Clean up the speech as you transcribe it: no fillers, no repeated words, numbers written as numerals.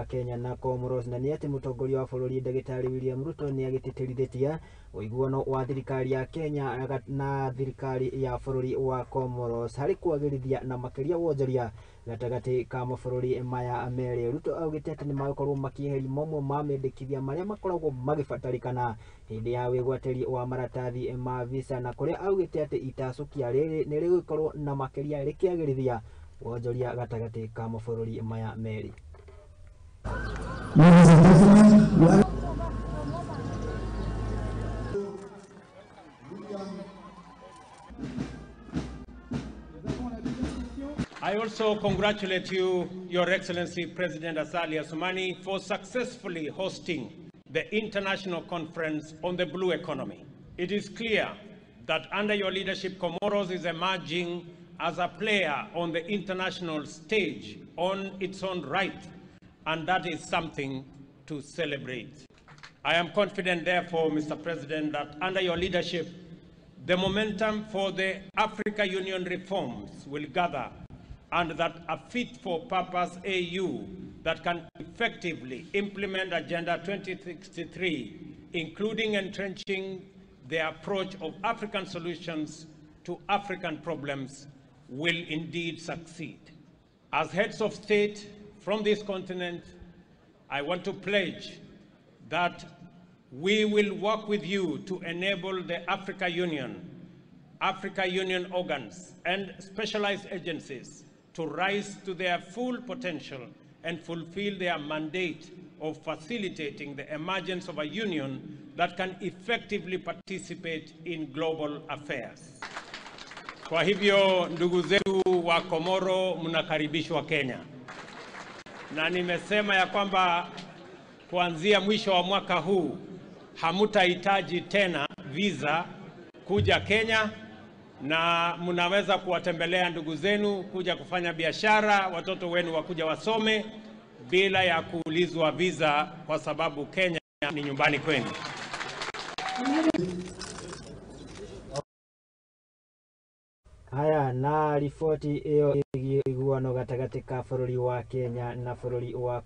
Kenya na Comoros na ni ati Mutongoria wa bururi Daktari William Ruto ni agititirithitie Uiguano wa thirikari ya Kenya na thirikari ya bururi wa Comoros hari kwagirithia na makiria wonjoria gatagati ka mabururi maya meri. Ruto augite ati nimakorwo makieheria mamwe ma mendekithia maria makoragwo magibatarikana hindi ya wigwatiri wa maratathi ma visa na kuria augite ati itacukia riri ni rigukorwo na makiria rikiagirithia wonjoria gatagati ka mabururi maya meri. I also congratulate you, Your Excellency President Azali Assoumani, for successfully hosting the International Conference on the Blue Economy. It is clear that under your leadership, Comoros is emerging as a player on the international stage on its own right, and that is something to celebrate. I am confident, therefore, Mr. President, that under your leadership, the momentum for the Africa Union reforms will gather, and that a fit-for-purpose AU that can effectively implement Agenda 2063, including entrenching the approach of African solutions to African problems, will indeed succeed. As heads of state from this continent, I want to pledge that we will work with you to enable the Africa Union organs and specialized agencies to rise to their full potential and fulfill their mandate of facilitating the emergence of a union that can effectively participate in global affairs. Kwa hivyo ndugu zetu wa Komoro, mnakaribishwa Kenya. Na nimesema ya kwamba kuanzia mwisho wa mwaka huu hamutahitaji tena visa kuja Kenya, na mnaweza kuwatembelea ndugu zenu, kuja kufanya biashara, watoto wenu wakuja wasome bila ya kuulizwa visa, kwa sababu Kenya ni nyumbani kwenu. Haya, na ripoti hiyo Uiguano gatagati ka bururi wa Kenya na bururi wa